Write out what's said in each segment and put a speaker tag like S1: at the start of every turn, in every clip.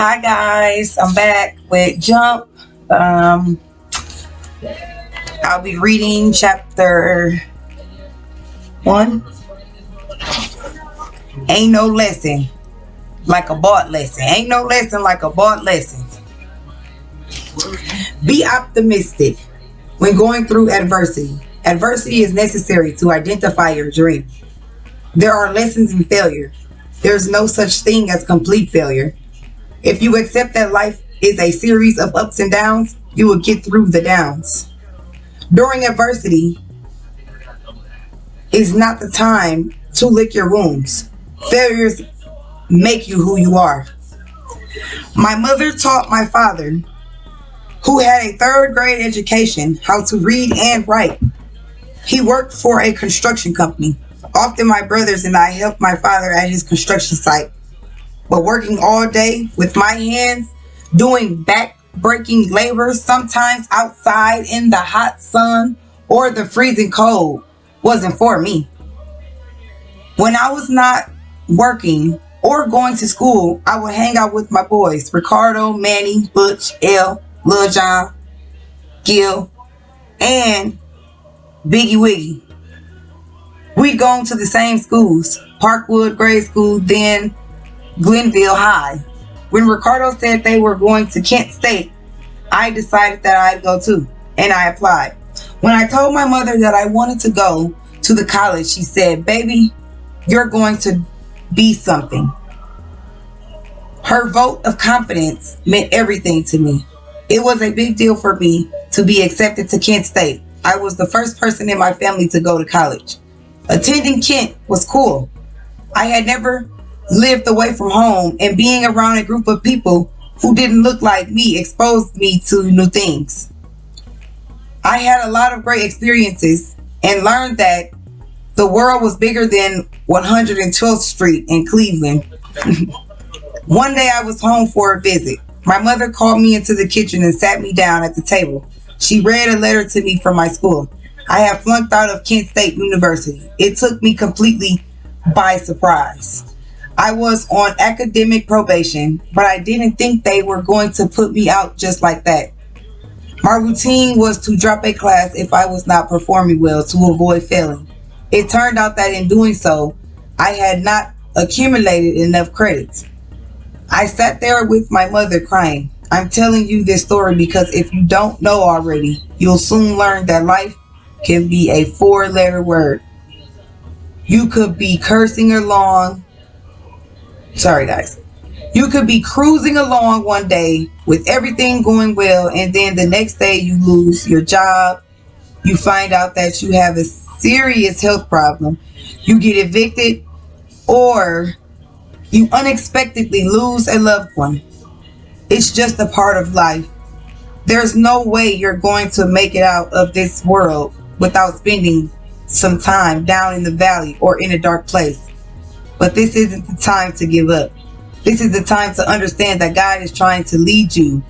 S1: Hi guys, I'm back with Jump. Um, I'll be reading chapter 1. Ain't no lesson like a bought lesson. Ain't no lesson like a bought lesson. Be optimistic when going through adversity. Adversity is necessary to identify your dream. There are lessons in failure. There's no such thing as complete failure. If you accept that life is a series of ups and downs, you will get through the downs. During adversity is not the time to lick your wounds. Failures make you who you are. My mother taught my father, who had a third grade education, how to read and write. He worked for a construction company. Often my brothers and I helped my father at his construction site. But working all day with my hands, doing back-breaking labor, sometimes outside in the hot sun or the freezing cold, wasn't for me. When I was not working or going to school, I would hang out with my boys, Ricardo, Manny, Butch, L, Lil John, Gil, and Biggie Wiggy. We'd gone to the same schools, Parkwood Grade School, then Glenville High. When Ricardo said they were going to Kent State, I decided that I'd go too, and I applied. When I told my mother that I wanted to go to the college, she said, "Baby, you're going to be something." Her vote of confidence meant everything to me. It was a big deal for me to be accepted to Kent State. I was the first person in my family to go to college. Attending Kent was cool. I had never lived away from home, and being around a group of people who didn't look like me exposed me to new things. I had a lot of great experiences and learned that the world was bigger than 112th Street in Cleveland. One day I was home for a visit. My mother called me into the kitchen and sat me down at the table. She read a letter to me from my school. I had flunked out of Kent State University. It took me completely by surprise. I was on academic probation, but I didn't think they were going to put me out just like that. My routine was to drop a class if I was not performing well to avoid failing. It turned out that in doing so, I had not accumulated enough credits. I sat there with my mother crying. I'm telling you this story because if you don't know already, you'll soon learn that life can be a 4-letter word. You could be cursing along. Sorry, guys. You could be cruising along one day with everything going well, and then the next day you lose your job. You find out that you have a serious health problem. You get evicted, or you unexpectedly lose a loved one. It's just a part of life. There's no way you're going to make it out of this world without spending some time down in the valley or in a dark place. But this isn't the time to give up. This is the time to understand that God is trying to lead you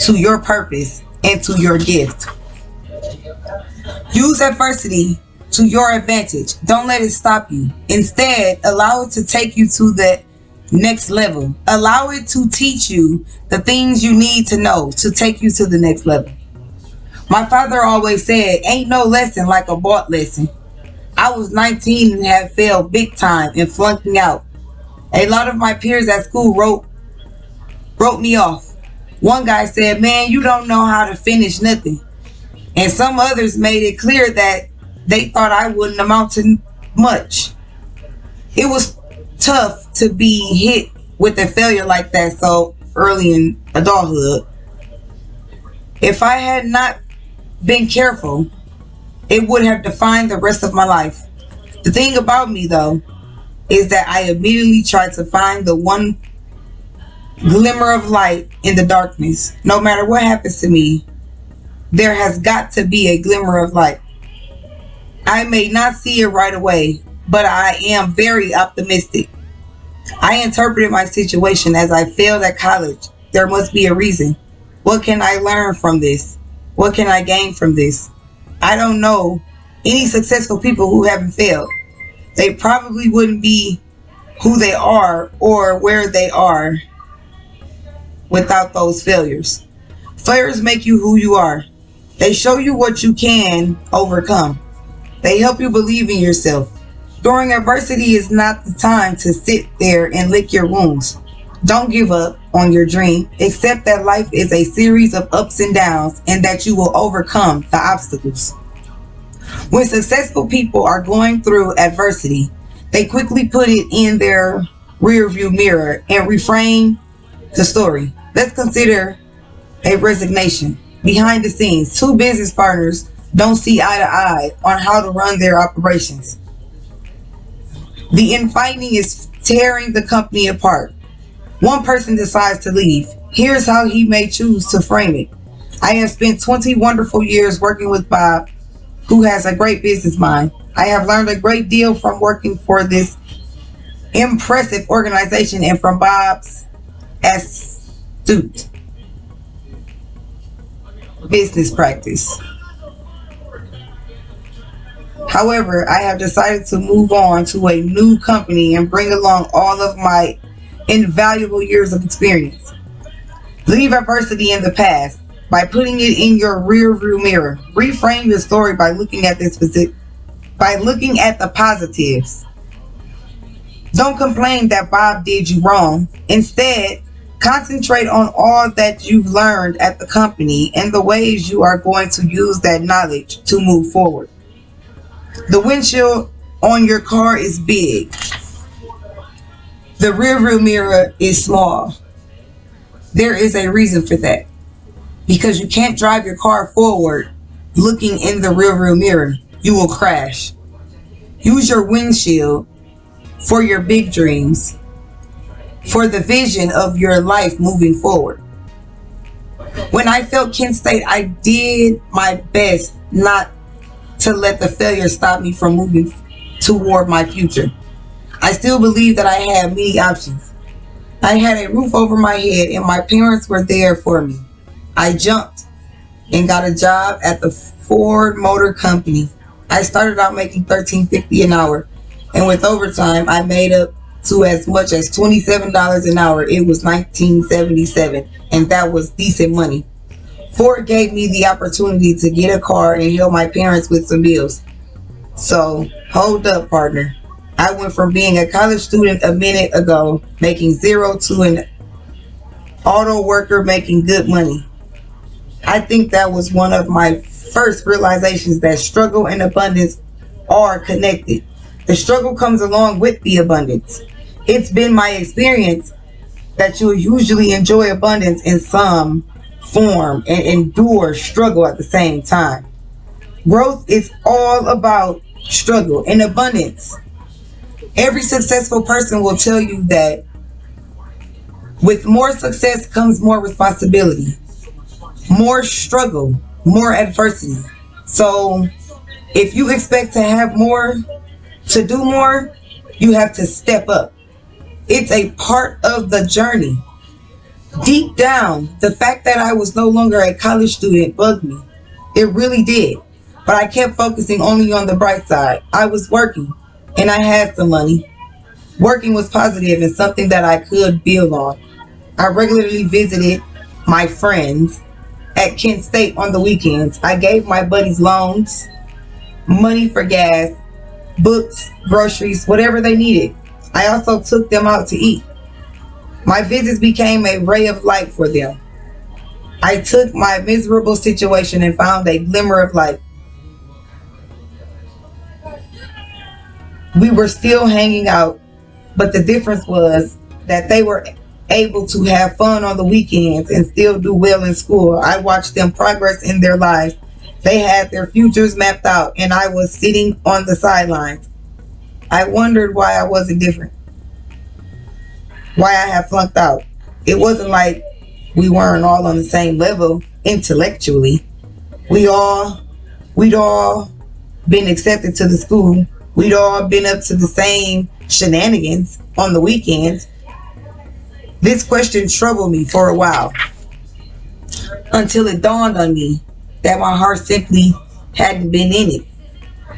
S1: to your purpose and to your gift. Use adversity to your advantage. Don't let it stop you. Instead, allow it to take you to the next level. Allow it to teach you the things you need to know to take you to the next level. My father always said, ain't no lesson like a bought lesson. I was 19 and had failed big time and flunking out. A lot of my peers at school wrote me off. One guy said, "Man, you don't know how to finish nothing." And some others made it clear that they thought I wouldn't amount to much. It was tough to be hit with a failure like that so early in adulthood. If I had not been careful, it would have defined the rest of my life. The thing about me, though, is that I immediately tried to find the one glimmer of light in the darkness. No matter what happens to me, there has got to be a glimmer of light. I may not see it right away, but I am very optimistic. I interpreted my situation as I failed at college. There must be a reason. What can I learn from this? What can I gain from this? I don't know any successful people who haven't failed. They probably wouldn't be who they are or where they are without those failures. Failures make you who you are. They show you what you can overcome. They help you believe in yourself. During adversity is not the time to sit there and lick your wounds. Don't give up on your dream. Accept that life is a series of ups and downs and that you will overcome the obstacles. When successful people are going through adversity, they quickly put it in their rearview mirror and reframe the story. Let's consider a resignation. Behind the scenes, two business partners don't see eye to eye on how to run their operations. The infighting is tearing the company apart. One person decides to leave. Here's how he may choose to frame it. I have spent 20 wonderful years working with Bob, who has a great business mind. I have learned a great deal from working for this impressive organization and from Bob's astute business practice. However, I have decided to move on to a new company and bring along all of my invaluable years of experience. Leave adversity in the past by putting it in your rear view mirror. Reframe your story by looking at the positives. Don't complain that Bob did you wrong. Instead, concentrate on all that you've learned at the company and the ways you are going to use that knowledge to move forward. The windshield on your car is big. The rearview mirror is small. There is a reason for that. Because you can't drive your car forward looking in the rearview mirror. You will crash. Use your windshield for your big dreams, for the vision of your life moving forward. When I felt Kent State, I did my best not to let the failure stop me from moving toward my future. I still believe that I had many options. I had a roof over my head and my parents were there for me. I jumped and got a job at the Ford Motor Company. I started out making $13.50 an hour, and with overtime, I made up to as much as $27 an hour. It was 1977, and that was decent money. Ford gave me the opportunity to get a car and help my parents with some bills. So, hold up, partner. I went from being a college student a minute ago, making zero, to an auto worker making good money. I think that was one of my first realizations that struggle and abundance are connected. The struggle comes along with the abundance. It's been my experience that you'll usually enjoy abundance in some form and endure struggle at the same time. Growth is all about struggle and abundance. Every successful person will tell you that with more success comes more responsibility, more struggle, more adversity. So if you expect to have more, to do more, you have to step up. It's a part of the journey. Deep down, the fact that I was no longer a college student bugged me. It really did. But I kept focusing only on the bright side. I was working, and I had some money. Working was positive and something that I could build on. I regularly visited my friends at Kent State on the weekends. I gave my buddies loans, money for gas, books, groceries, whatever they needed. I also took them out to eat. My visits became a ray of light for them. I took my miserable situation and found a glimmer of light. We were still hanging out, but the difference was that they were able to have fun on the weekends and still do well in school. I watched them progress in their lives. They had their futures mapped out, and I was sitting on the sidelines. I wondered why I wasn't different, why I had flunked out. It wasn't like we weren't all on the same level intellectually. We'd all been accepted to the school. We'd all been up to the same shenanigans on the weekends. This question troubled me for a while until it dawned on me that my heart simply hadn't been in it.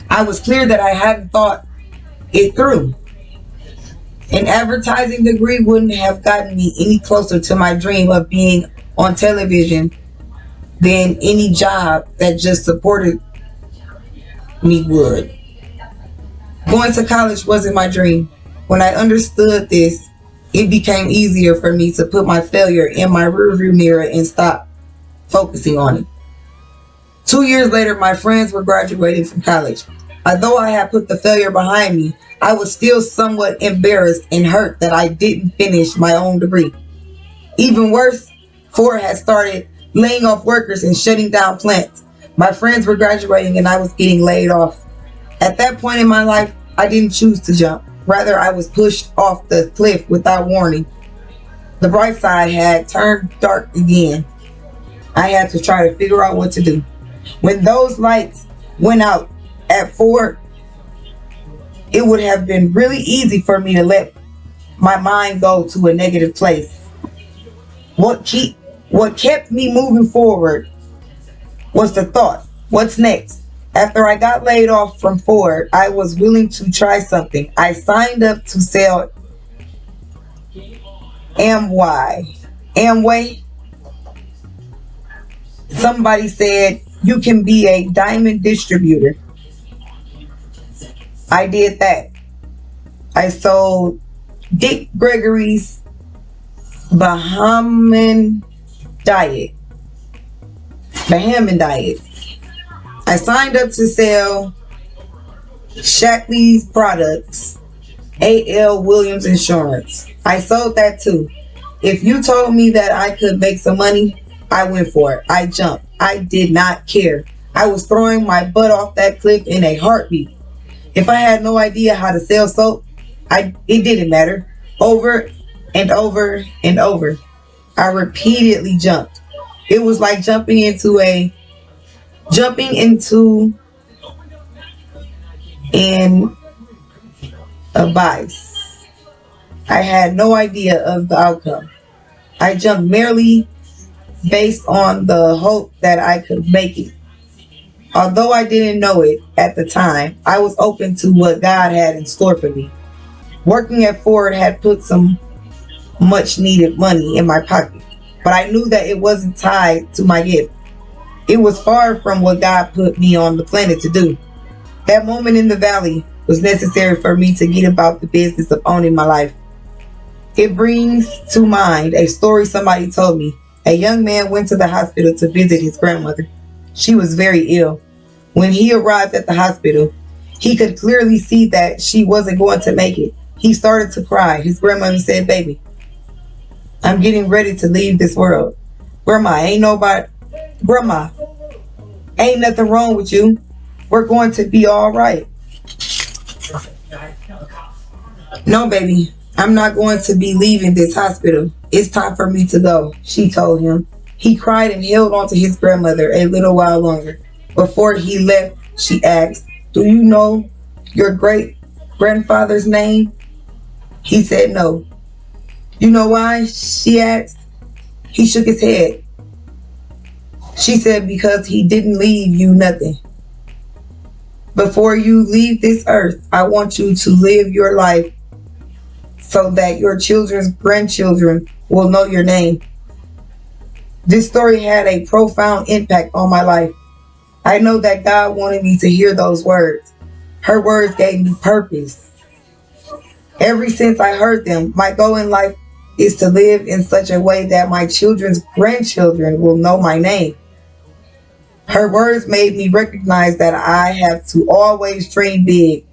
S1: I was clear that I hadn't thought it through. An advertising degree wouldn't have gotten me any closer to my dream of being on television than any job that just supported me would. Going to college wasn't my dream. When I understood this, it became easier for me to put my failure in my rearview mirror and stop focusing on it. 2 years later, my friends were graduating from college. Although I had put the failure behind me, I was still somewhat embarrassed and hurt that I didn't finish my own degree. Even worse, Ford had started laying off workers and shutting down plants. My friends were graduating and I was getting laid off. At that point in my life, I didn't choose to jump. Rather, I was pushed off the cliff without warning. The bright side had turned dark again. I had to try to figure out what to do. When those lights went out at Ford, it would have been really easy for me to let my mind go to a negative place. What kept me moving forward was the thought, what's next? After I got laid off from Ford, I was willing to try something. I signed up to sell Amway. Somebody said you can be a diamond distributor. I did that. I sold Dick Gregory's Bahamian Diet. I signed up to sell Shackley's products, A.L. Williams Insurance. I sold that too. If you told me that I could make some money, I went for it. I jumped. I did not care. I was throwing my butt off that cliff in a heartbeat. If I had no idea how to sell soap, it didn't matter. Over and over and over, I repeatedly jumped. It was like jumping into an abyss. I had no idea of the outcome. I jumped merely based on the hope that I could make it. Although I didn't know it at the time, I was open to what God had in store for me. Working at Ford had put some much needed money in my pocket, but I knew that it wasn't tied to my gift. It was far from what God put me on the planet to do. That moment in the valley was necessary for me to get about the business of owning my life. It brings to mind a story somebody told me. A young man went to the hospital to visit his grandmother. She was very ill. When he arrived at the hospital, he could clearly see that she wasn't going to make it. He started to cry. His grandmother said, "Baby, I'm getting ready to leave this world. Grandma, ain't nothing wrong with you. We're going to be all right." "No, baby, I'm not going to be leaving this hospital. It's time for me to go," she told him. He cried and held on to his grandmother a little while longer. Before he left, she asked, "Do you know your great-grandfather's name?" He said no. "You know why?" she asked. He shook his head. She said, "Because he didn't leave you nothing. Before you leave this earth, I want you to live your life so that your children's grandchildren will know your name." This story had a profound impact on my life. I know that God wanted me to hear those words. Her words gave me purpose. Ever since I heard them, my goal in life is to live in such a way that my children's grandchildren will know my name. Her words made me recognize that I have to always dream big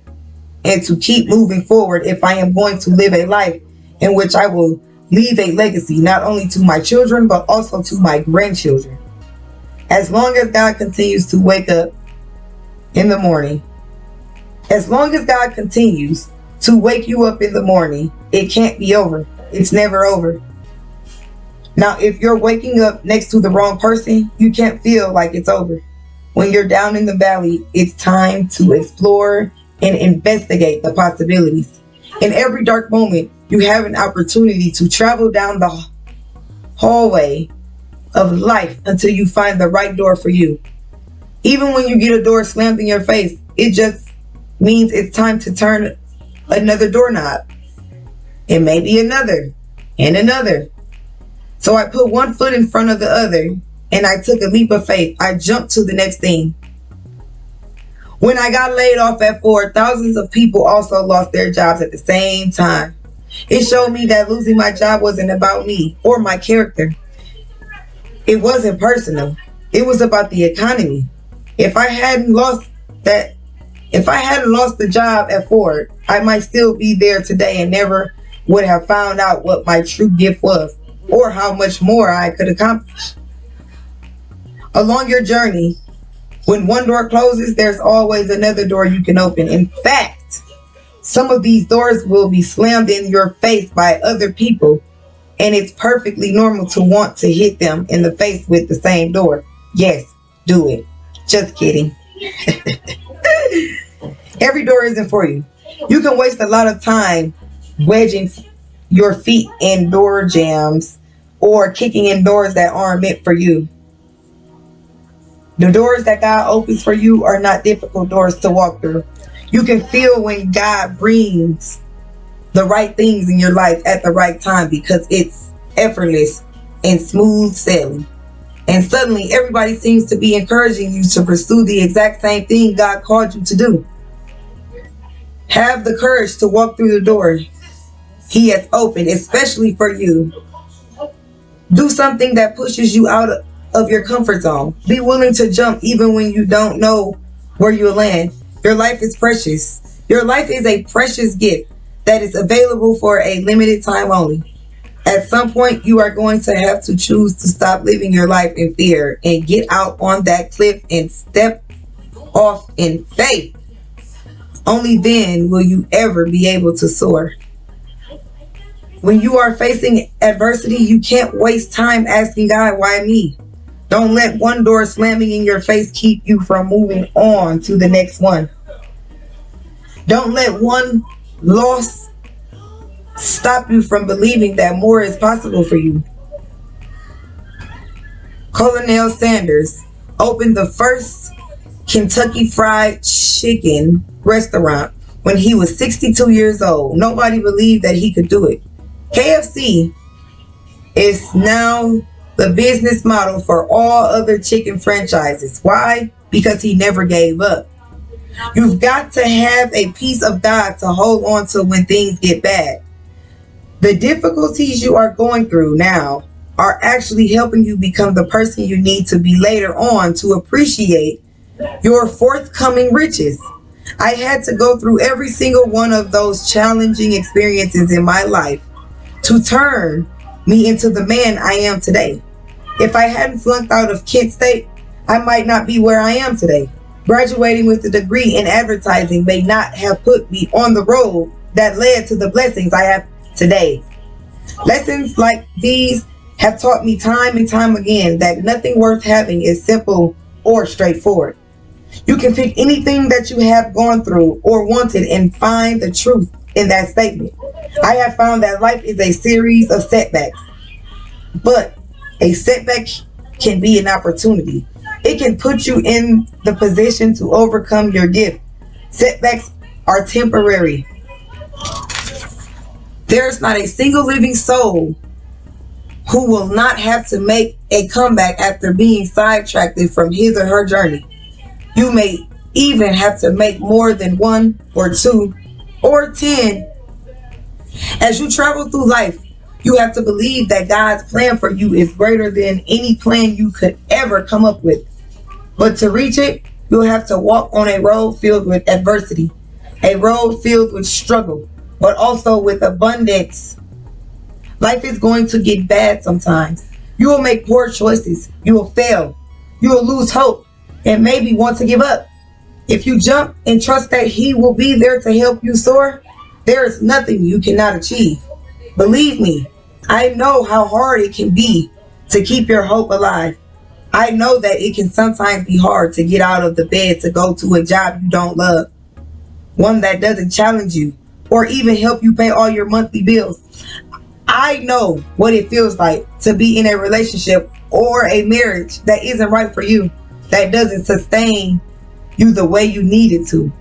S1: and to keep moving forward if I am going to live a life in which I will leave a legacy not only to my children but also to my grandchildren. As long as God continues to wake up in the morning, as long as God continues to wake you up in the morning, it can't be over. It's never over. Now, if you're waking up next to the wrong person, you can't feel like it's over. When you're down in the valley, it's time to explore and investigate the possibilities. In every dark moment, you have an opportunity to travel down the hallway of life until you find the right door for you. Even when you get a door slammed in your face, it just means it's time to turn another doorknob. and maybe another and another. So I put one foot in front of the other and I took a leap of faith. I jumped to the next thing. When I got laid off at Ford, thousands of people also lost their jobs at the same time. It showed me that losing my job wasn't about me or my character. It wasn't personal. It was about the economy. If I hadn't lost the job at Ford, I might still be there today and never would have found out what my true gift was or how much more I could accomplish. Along your journey, when one door closes, there's always another door you can open. In fact, some of these doors will be slammed in your face by other people, and it's perfectly normal to want to hit them in the face with the same door. Yes, do it. Just kidding. Every door isn't for you. You can waste a lot of time wedging your feet in door jams or kicking in doors that aren't meant for you. The doors that God opens for you are not difficult doors to walk through. You can feel when God brings the right things in your life at the right time because it's effortless and smooth sailing. And suddenly everybody seems to be encouraging you to pursue the exact same thing God called you to do. Have the courage to walk through the door He has opened, especially for you. Do something that pushes you out of your comfort zone. Be willing to jump even when you don't know where you'll land. Your life is precious. Your life is a precious gift that is available for a limited time only. At some point, you are going to have to choose to stop living your life in fear and get out on that cliff and step off in faith. Only then will you ever be able to soar. When you are facing adversity, you can't waste time asking God, why me? Don't let one door slamming in your face keep you from moving on to the next one. Don't let one loss stop you from believing that more is possible for you. Colonel Sanders opened the first Kentucky Fried Chicken restaurant when he was 62 years old. Nobody believed that he could do it. KFC is now the business model for all other chicken franchises. Why? Because he never gave up. You've got to have a piece of God to hold on to when things get bad. The difficulties you are going through now are actually helping you become the person you need to be later on to appreciate your forthcoming riches. I had to go through every single one of those challenging experiences in my life to turn me into the man I am today. If I hadn't flunked out of Kent State, I might not be where I am today. Graduating with a degree in advertising may not have put me on the road that led to the blessings I have today. Lessons like these have taught me time and time again that nothing worth having is simple or straightforward. You can pick anything that you have gone through or wanted and find the truth in that statement. I have found that life is a series of setbacks, but a setback can be an opportunity. It can put you in the position to overcome your gift. Setbacks are temporary. There's not a single living soul who will not have to make a comeback after being sidetracked from his or her journey. You may even have to make more than 1 or 2 or 10. As you travel through life, you have to believe that God's plan for you is greater than any plan you could ever come up with. But to reach it, you'll have to walk on a road filled with adversity, a road filled with struggle, but also with abundance. Life is going to get bad sometimes. You will make poor choices. You will fail. You will lose hope and maybe want to give up. If you jump and trust that He will be there to help you soar, there is nothing you cannot achieve. Believe me, I know how hard it can be to keep your hope alive. I know that it can sometimes be hard to get out of the bed to go to a job you don't love, one that doesn't challenge you or even help you pay all your monthly bills. I know what it feels like to be in a relationship or a marriage that isn't right for you, that doesn't sustain you the way you need it to.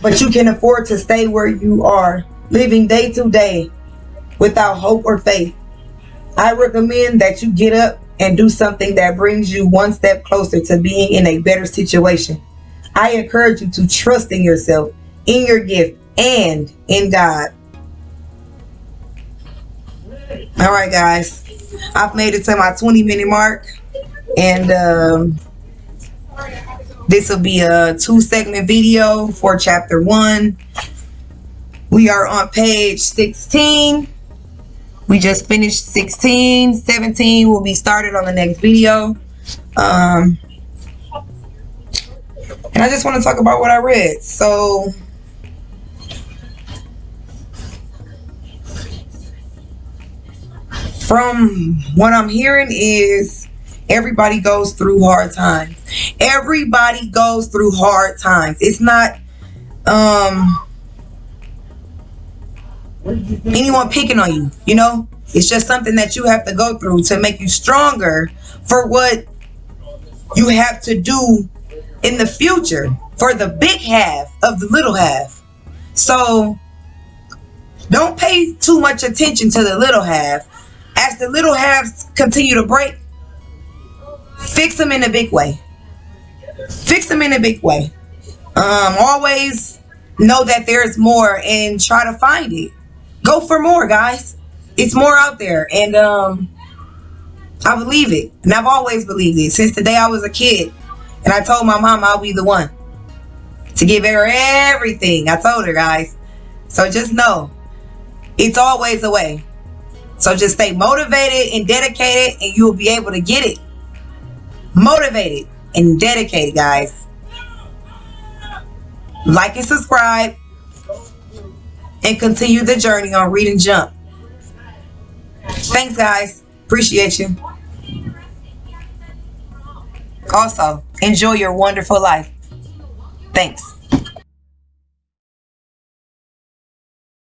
S1: But you can afford to stay where you are living day to day without hope or faith. I recommend that you get up and do something that brings you one step closer to being in a better situation. I encourage you to trust in yourself, in your gift, and in God. All right, guys. I've made it to my 20-minute mark. And this will be a 2-segment video for chapter 1. We are on page 16. We just finished 16. 17 will be started on the next video. And I just want to talk about what I read. So, from what I'm hearing is everybody goes through hard times. Everybody goes through hard times. It's not anyone picking on you, you know? It's just something that you have to go through to make you stronger for what you have to do in the future, for the big half of the little half. So don't pay too much attention to the little half. As the little halves continue to break, fix them in a big way. Fix them in a big way. Always know that there's more and try to find it. Go for more, guys. It's more out there. And I believe it. And I've always believed it. Since the day I was a kid. And I told my mom I'll be the one to give her everything. I told her, guys. So just know, it's always a way. So just stay motivated and dedicated, and you'll be able to get it. Motivated and dedicated, guys. Like and subscribe, and continue the journey on Read and Jump. Thanks, guys. Appreciate you. Also, enjoy your wonderful life. Thanks.